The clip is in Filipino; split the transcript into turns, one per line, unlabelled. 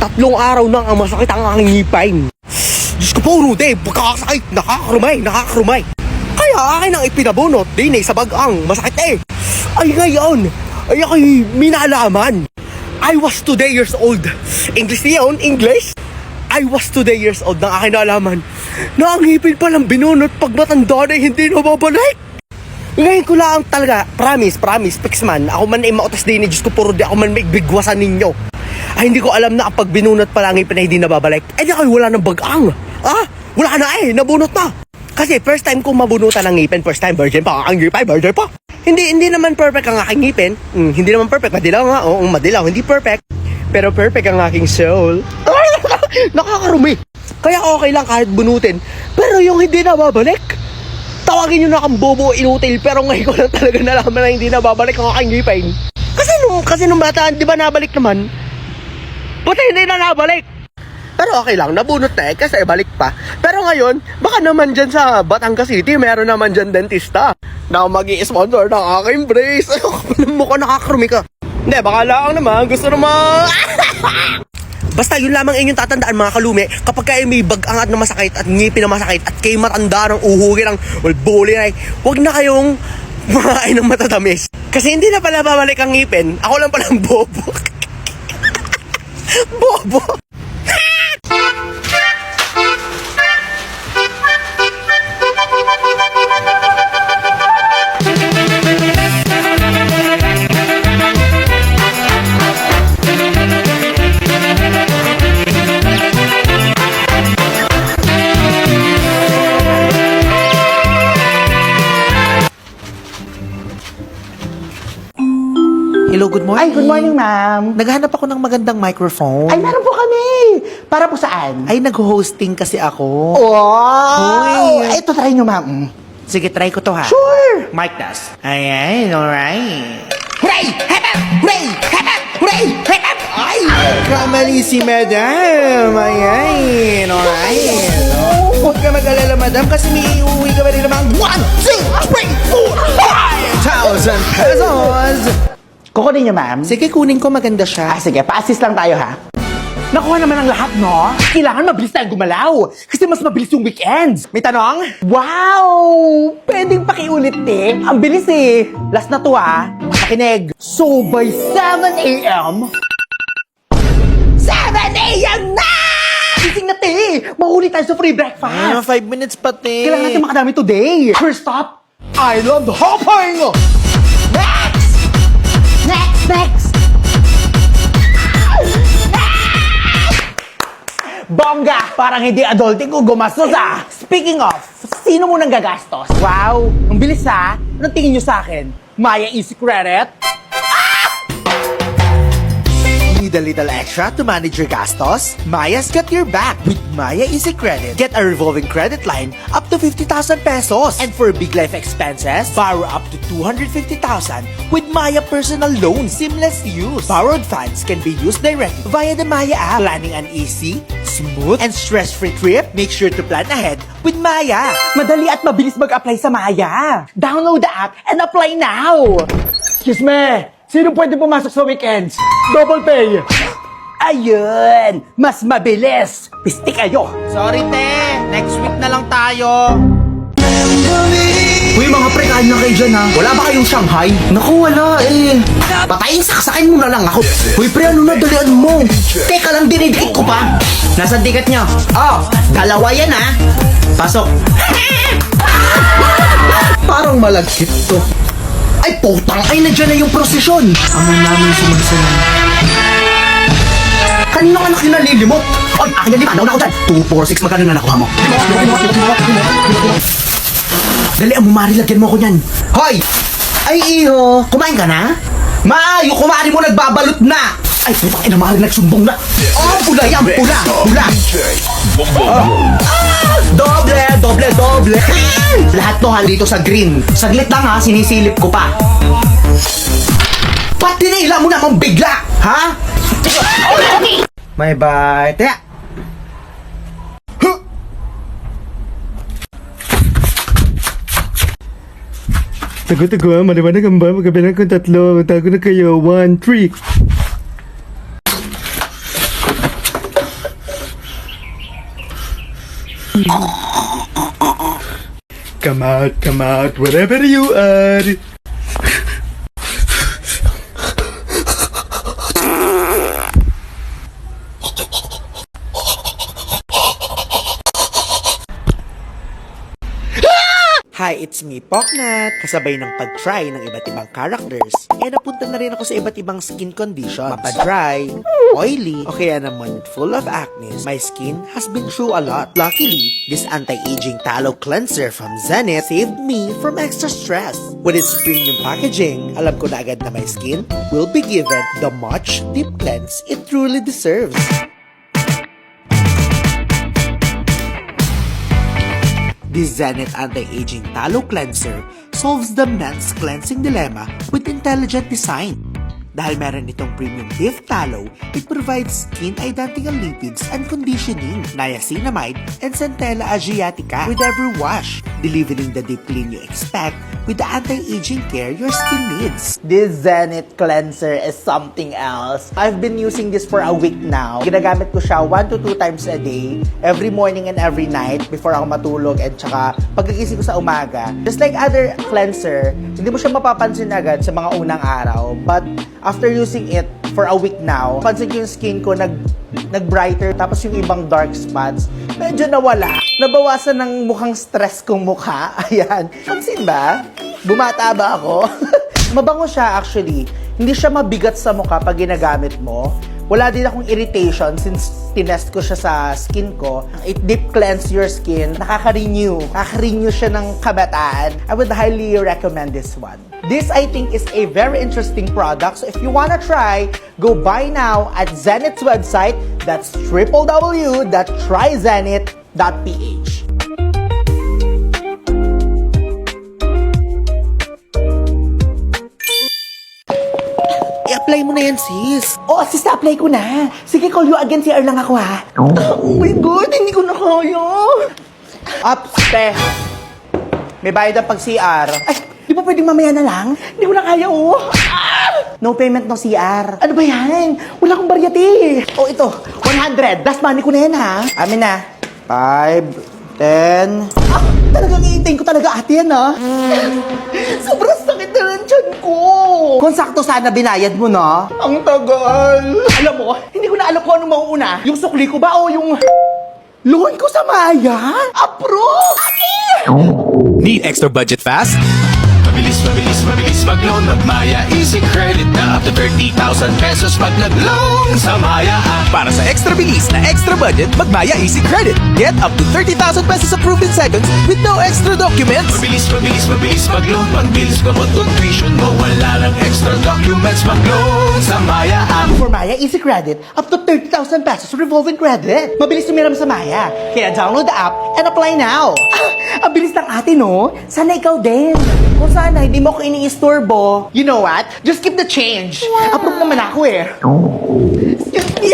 3 araw nang ang masakit ang aking ngipin. Diyos ko po, Rudy, pagkakasakit, nakakarumay. Kaya akin ang ipinabunot din sa bagang masakit eh. Ay ngayon, ay ako'y minalaman. I was 2 years old. English niyon, English? I was 2 years old nang aking nalaman na ang ngipin palang binunot pag matanda na hindi na babalik. Ngayon ko lang talaga, promise, fix man, ako man ay mautas din ni Diyos ko, puro di ako man may bigwasan ninyo. Ay hindi ko alam na kapag binunot pala ang ngipin na hindi nababalik, eh di ako wala ng bagang. Wala na nabunot na. Kasi first time ko mabunutan ng ngipin, first time, virgin pa, ang ngipin, virgin pa. Hindi naman perfect ang aking ngipin, hindi naman perfect, madilaw nga, oo madilaw, hindi perfect. Pero perfect ang aking soul. Nakakarumi. Kaya okay lang kahit bunutin, pero yung hindi nababalik, tawagin nyo na kang bobo inutil, pero ngayon ko lang talaga nalaman na hindi nababalik ang aking ngipin. Kasi nung bata, di ba nabalik naman? Buti hindi na nabalik. Pero okay lang, nabunot na kasi balik pa. Pero ngayon, baka naman dyan sa Batangas City, meron naman dyan dentista na mag-i-sponsor ng aking brace. Mukha nakakarumi ka. Hindi, baka lang naman, gusto naman. Basta yun lamang inyong tatandaan mga kalumi, kapag kayo may bagangat na masakit at ngipin na masakit at kayo matanda ng uhugin ng bulbuli na, huwag na kayong makain ng matatamis. Kasi hindi na pala babalik ang ngipin, ako lang palang bobo. Bobo.
Hello, good morning.
Ay, good morning, ma'am.
Naghahanap ako ng magandang microphone.
Ay, meron po kami. Para po saan?
Ay, nag-hosting kasi ako.
Wow!
Hoy.
Ito, try nyo, ma'am.
Sige, try ko to ha.
Sure!
Mic test. Ayan, alright.
Hooray! Hep! Hooray! Hep! Hooray! Hep! Ay!
Kamali si madam. Ayan, alright. Huwag ka mag-alala, madam, kasi may iuwi ka ba rin namang
1, 2, 3, 4,
1,000 pesos.
Kukunin nyo, ma'am.
Sige, kunin ko, maganda siya.
Sige, pa-assist lang tayo, ha? Nakuha naman ang lahat, no? Kailangan mabilis tayong gumalaw. Kasi mas mabilis yung weekends. May tanong? Wow! Pwedeng pakiulit, eh. Ang bilis, eh. Last na to, ha? Makinig. So, by 7 a.m., 7 a.m. na! Gising na, te! Mahuli tayo sa free breakfast.
5 minutes pa, te.
Kailangan natin makadami today. First stop, Island Hopping! Next! Bongga! Parang hindi adulting ko gumastos, ah! Speaking of, sino munang gagastos? Wow! Ang bilis, ha? Anong tingin nyo sa akin? Maya Easy Credit?
Need a little extra to manage your gastos? Maya's got your back with Maya Easy Credit. Get a revolving credit line up to 50,000 pesos. And for big life expenses, borrow up to 250,000 with Maya Personal Loan. Seamless use. Borrowed funds can be used directly via the Maya app. Planning an easy, smooth, and stress-free trip? Make sure to plan ahead with Maya.
Madali at mabilis mag-apply sa Maya. Download the app and apply now! Excuse me! Sino pwede pumasok sa weekends? Double pay! Ayun! Mas mabilis! Pisti kayo!
Sorry, te. Next week na lang tayo.
Uy mga pre, kain na kayo dyan ha. Wala ba kayong Shanghai? Naku, wala eh. Patayin, saksakin mo na lang ako. Uy pre, ano na, dalian mo. Teka lang, dinidikit ko pa. Nasaan ticket nyo? Oh, 2 yan ha. Pasok. Parang malagkit to. Ay, putang, ay nandiyan na yung prosesyon. Amo namin sumasalan. Kanino ka na kinalilimot? Oy, akin na 5, nauna ako dyan. 2, 4, 6, magkano na nakuha mo? Dali, mumari, lagyan mo ko niyan. Hoy! Ay, iho, kumain ka na? Maayo, kumari mo, nagbabalot na! Ay, putang ina, mari, nagsumbong na! Oh, pula yan, pula! Doble! Lahat to dito sa green. Saglit lang ha, sinisilip ko pa. Ba't tinila mo naman bigla? Ha? May bye. Teka! Tago, maliwanag ang ba? Magkabilang kong 3. Tago na kayo. 1, 3. Come out, wherever you are.
Hi, it's me, Poknat. Kasabay ng pag-try ng iba't ibang characters, napunta na rin ako sa iba't ibang skin conditions. Mapa-dry, oily, o kaya naman full of acne. My skin has been through a lot. Luckily, this anti-aging tallow cleanser from Zenith saved me from extra stress. With its premium packaging, alam ko na agad na my skin will be given the much deep cleanse it truly deserves. This Zenith Anti-Aging Tallow Cleanser solves the men's cleansing dilemma with intelligent design. Dahil meron itong premium beef tallow, it provides skin-identical lipids and conditioning, niacinamide, and Centella asiatica with every wash, delivering the deep clean you expect with the anti-aging care your skin needs.
This Zenith cleanser is something else. I've been using this for a week now. Ginagamit ko siya 1 to 2 times a day, every morning and every night before ako matulog and tsaka pagkagising ko sa umaga. Just like other cleanser, hindi mo siya mapapansin agad sa mga unang araw. But after using it for a week now, pansin ko yung skin ko nag-brighter, tapos yung ibang dark spots, medyo nawala. Nabawasan ng mukhang stress kong mukha. Ayan. Pansin ba? Bumata ba ako? Mabango siya actually. Hindi siya mabigat sa mukha pag ginagamit mo. Wala din akong irritation since tinest ko siya sa skin ko. It deep cleanse your skin. Nakaka-renew. Nakaka-renew siya ng kabataan. I would highly recommend this one. This, I think, is a very interesting product. So if you wanna try, go buy now at Zenith's website. That's www.tryzenith.ph.
I-apply mo na yan, sis.
Oh, sis, apply ko na. Sige, call you again, CR lang ako, ha? Oh my God, hindi ko na kaya. Upste. May bayad ang pag-CR. Ay, di ba pwedeng mamaya na lang? Hindi ko na kaya, oh. No payment no CR. Ano ba yan? Wala akong baryate. Oh, ito. 100. Last money ko na yan, ha? Amin na. 5, 10. Ah, talagang iintayin ko talaga ate yan, ha? Sobrang sakit na ng tiyan ko. Kung sakto sana binayad mo, no? Ang tagal. Alam mo, hindi ko na alam kung anong mauuna. Yung sukli ko ba o yung loan ko sa Maya? Approve! Ate!
Need extra budget fast?
Mabilis mag-loan Mag-Maya Easy Credit na up to 30,000 pesos pag nag-loan sa Maya app.
Para sa extra bilis na extra budget, mag-Maya Easy Credit. Get up to 30,000 pesos approved in seconds with no extra documents.
Mabilis mag-loan Pagbilis ka mo tuition mo Wala lang extra documents Mag-loan sa Maya app.
For Maya Easy Credit, up to 30,000 pesos revolving credit. Mabilis tumiram sa Maya. Kaya download the app and apply now. Ah, ang bilis ng ate, no? Sana ikaw din. Kung sana, hindi mo ako iniistorbo. You know what? Just keep the change. Approve naman ako eh. Excuse me.